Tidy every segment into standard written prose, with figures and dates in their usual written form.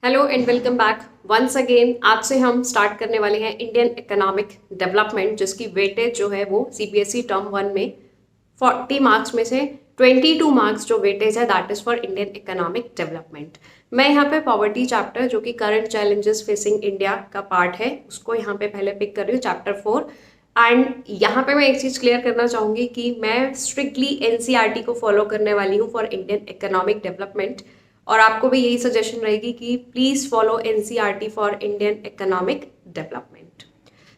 Hello and welcome back once again. आज से हम स्टार्ट करने वाले हैं इंडियन इकोनॉमिक डेवलपमेंट, जिसकी वेटेज जो है वो सीबीएसई टर्म 1 में 40 मार्क्स में से 22 मार्क्स जो वेटेज है that is for Indian economic development. मैं यहाँ पे पॉवर्टी चैप्टर जो कि करंट चैलेंजेस फेसिंग इंडिया का पार्ट है उसको यहाँ पे पहले पिक कर रही हूँ, चैप्टर 4। एंड यहाँ पे मैं एक चीज क्लियर करना चाहूंगी कि मैं स्ट्रिक्टली एनसीईआरटी को फॉलो करने वाली हूँ फॉर इंडियन इकोनॉमिक डेवलपमेंट, और आपको भी यही सजेशन रहेगी कि please follow NCERT for Indian economic development.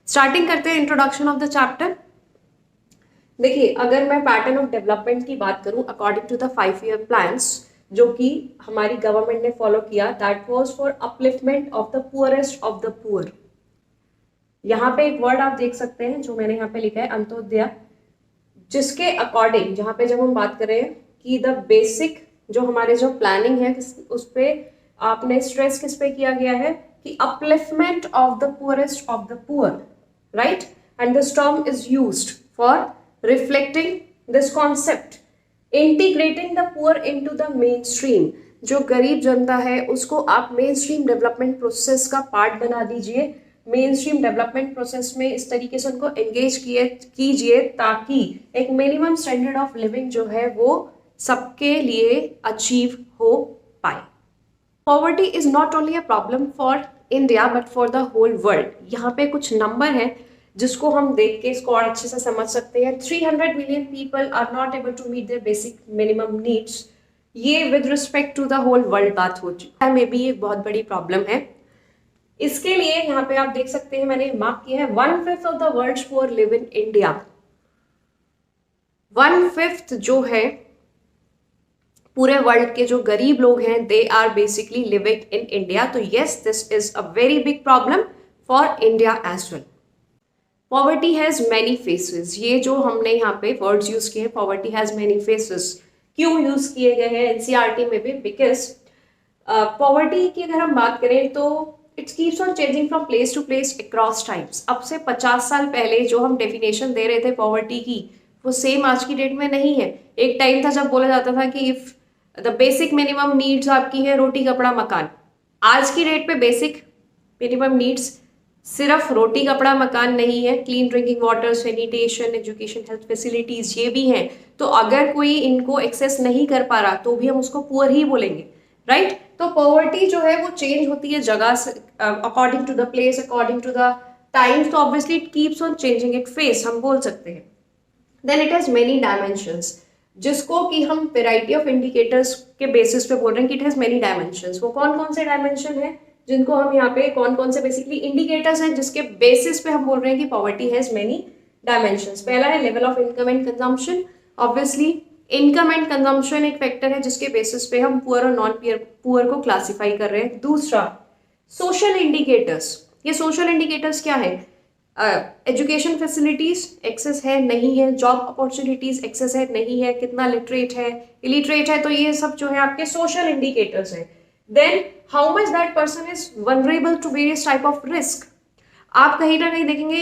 Starting करते हैं इंट्रोडक्शन ऑफ द चैप्टर। देखिए, अगर मैं पैटर्न ऑफ डेवलपमेंट की बात करूं according to the 5 year plans जो कि हमारी गवर्नमेंट ने फॉलो किया, that was for upliftment of the poorest of the poor. यहाँ पे एक वर्ड आप देख सकते हैं जो मैंने यहाँ पे लिखा है, अंत्योदय, जिसके अकॉर्डिंग जहाँ पे जब हम बात करें कि द बेसिक जो हमारे जो प्लानिंग है उस पे आपने स्ट्रेस किस पे किया गया है कि upliftment of the poorest of the poor, right? And this term is used for reflecting this concept, integrating the poor into the main stream. जो गरीब जनता है उसको आप मेन स्ट्रीम डेवलपमेंट प्रोसेस का पार्ट बना दीजिए, मेन स्ट्रीम डेवलपमेंट प्रोसेस में इस तरीके से उनको एंगेज कीजिए ताकि एक मिनिमम स्टैंडर्ड ऑफ लिविंग जो है वो सबके लिए अचीव हो पाए। Poverty is not only a problem for India but for the whole world. यहाँ पे कुछ नंबर है जिसको हम देख के इसको और अच्छे से समझ सकते हैं। 300 million people are not able to meet their basic minimum needs. ये with respect to the whole world बात हो चुकी है, मे बी एक बहुत बड़ी प्रॉब्लम है। इसके लिए यहाँ पे आप देख सकते हैं, मैंने मार्क किया है 1/5 of the world's poor live in India. 1/5 जो है पूरे वर्ल्ड के जो गरीब लोग हैं they are basically living in India. तो yes, this is a very big problem for India as well. Poverty has many faces. ये जो हमने यहाँ पे वर्ड्स यूज किए हैं, पॉवर्टी हैज मैनी फेसेस, क्यों यूज किए गए हैं एनसीईआरटी में भी? बिकॉज पॉवर्टी की अगर हम बात करें तो it's keeps on changing from place to place across times. अब से 50 साल पहले जो हम डेफिनेशन दे रहे थे पॉवर्टी की वो सेम आज की डेट में नहीं है। एक टाइम था जब बोला जाता था कि if the basic minimum needs आपकी है रोटी कपड़ा मकान। आज की डेट पे बेसिक मिनिमम नीड्स सिर्फ रोटी कपड़ा मकान नहीं है, clean drinking water, sanitation, education, health facilities ये भी हैं। तो अगर कोई इनको एक्सेस नहीं कर पा रहा तो भी हम उसको पुअर ही बोलेंगे, राइट? तो पॉवर्टी जो है वो चेंज होती है जगह से, according to the place, according to the times. तो obviously it keeps on changing, एक फेस हम बोल सकते हैं। Then it has many dimensions, जिसको कि हम वेराइटी ऑफ इंडिकेटर्स के बेसिस पे बोल रहे हैं कि इट हैज मेनी डायमेंशंस। वो कौन कौन से डायमेंशन है जिनको हम यहाँ पे, कौन कौन से बेसिकली इंडिकेटर्स हैं जिसके बेसिस पे हम बोल रहे हैं कि पॉवर्टी हैज मेनी डायमेंशंस? पहला है level of income and consumption. Obviously income and consumption एक फैक्टर है जिसके बेसिस पे हम पुअर और नॉन पुअर को क्लासिफाई कर रहे हैं। दूसरा सोशल इंडिकेटर्स। ये सोशल इंडिकेटर्स क्या है? एजुकेशन फैसिलिटीज एक्सेस है नहीं है, जॉब अपॉर्चुनिटीज एक्सेस है नहीं है, कितना लिटरेट है, इलिटरेट है, तो ये सब जो है आपके सोशल इंडिकेटर्स है। Then how much that person is vulnerable to various type of risk. आप कहीं ना कहीं देखेंगे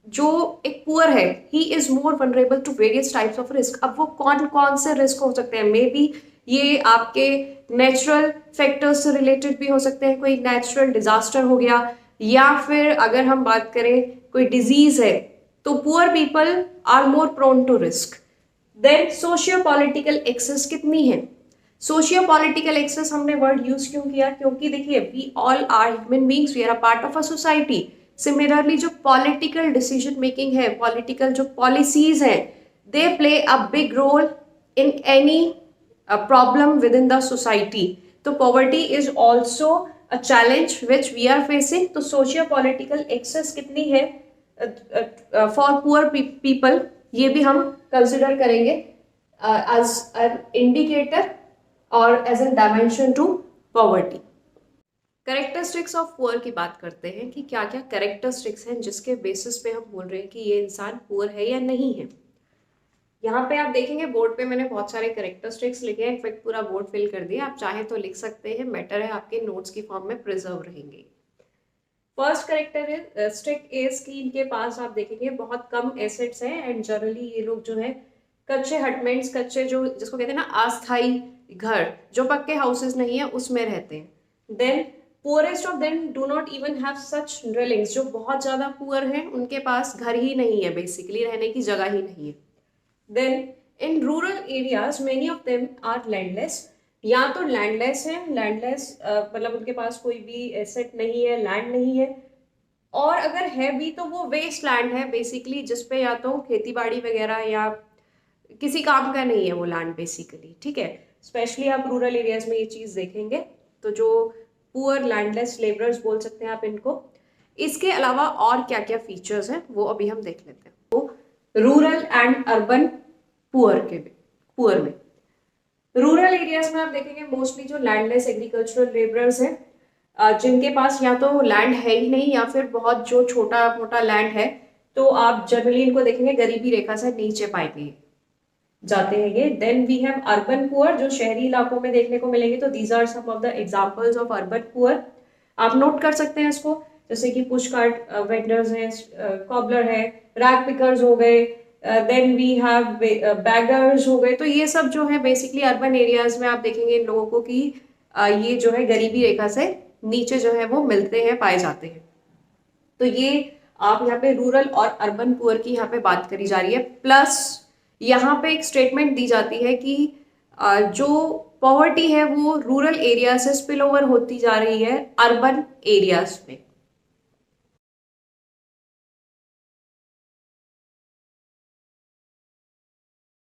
जो एक पुअर है he is more vulnerable to various types of risk. अब वो कौन कौन से रिस्क हो सकते हैं? मे बी ये आपके नेचुरल फैक्टर्स से रिलेटेड भी हो सकते हैं, कोई नेचुरल डिजास्टर हो गया, या फिर अगर हम बात करें कोई डिजीज है तो poor people are more prone to risk. Then socio political access कितनी है? सोशियो पॉलिटिकल एक्सेस हमने वर्ड यूज क्यों किया? क्योंकि देखिए we all are human beings, we are a part of a society. Similarly जो पॉलिटिकल डिसीजन मेकिंग है, political जो पॉलिसीज हैं, they play a big role in any problem within the society. तो poverty is also a challenge which we are facing. तो socio political access कितनी है for poor people, ये भी हम कंसिडर करेंगे एज एन इंडिकेटर और as an dimension to poverty. Characteristics of poor की बात करते हैं कि क्या क्या कैरेक्टरिस्टिक्स हैं जिसके बेसिस पे हम बोल रहे हैं कि ये इंसान पुअर है या नहीं है। यहाँ पे आप देखेंगे बोर्ड पे मैंने बहुत सारे कैरेक्टरिस्टिक्स लिखे हैं, इनफैक्ट पूरा बोर्ड फिल कर दिया, आप चाहे तो लिख सकते हैं, बेटर है आपके नोट्स की फॉर्म में प्रिजर्व रहेंगे। फर्स्ट कैरेक्टरिस्टिक इज कि इनके पास आप देखेंगे बहुत कम एसेट्स हैं एंड जनरली ये लोग जो है कच्चे हटमेंट्स, कच्चे जो जिसको कहते हैं ना अस्थाई घर, जो पक्के हाउसेस नहीं है उसमें रहते हैं। Then poorest of them do not even have such dwellings, जो बहुत ज़्यादा पुअर हैं उनके पास घर ही नहीं है, बेसिकली रहने की जगह ही नहीं है। Then in rural areas many of them are landless, या तो लैंडलेस है, लैंडलेस मतलब उनके पास कोई भी एसेट नहीं है, लैंड नहीं है, और अगर है भी तो वो वेस्ट लैंड है बेसिकली, जिसपे या तो खेती बाड़ी वगैरह या किसी काम का नहीं है वो लैंड बेसिकली, ठीक है। स्पेशली आप रूरल एरियाज में ये चीज़ देखेंगे। तो जो पुअर लैंडलेस लेबरर्स बोल सकते हैं आप इनको। इसके अलावा और क्या क्या फीचर्स हैं वो अभी हम देख लेते हैं। तो रूरल एंड अर्बन पुअर में रूरल एरियाज में आप देखेंगे मोस्टली जो लैंडलेस एग्रीकल्चरल लेबरर्स हैं, जिनके पास या तो लैंड है ही नहीं या फिर बहुत जो छोटा मोटा लैंड है, तो आप जनरली इनको देखेंगे गरीबी रेखा से नीचे पाएंगे जाते हैं ये। Then we have urban poor, जो शहरी इलाकों में देखने को मिलेंगे। तो these are some of the examples of urban poor, आप नोट कर सकते हैं इसको, जैसे कि पुश कार्ट वेंडर्स हैं, कॉबलर है, रैक पिकर्स हो गए, देन वी हैव बैगर्स हो गए। तो ये सब जो है बेसिकली अर्बन एरियाज में आप देखेंगे इन लोगों को कि ये जो है गरीबी रेखा से नीचे जो है वो मिलते हैं, पाए जाते हैं। तो ये आप यहाँ पे रूरल और अर्बन पुअर की यहाँ पे बात करी जा रही है। प्लस यहाँ पे एक स्टेटमेंट दी जाती है कि जो पॉवर्टी है वो रूरल एरिया से स्पिल ओवर होती जा रही है अर्बन एरियाज में।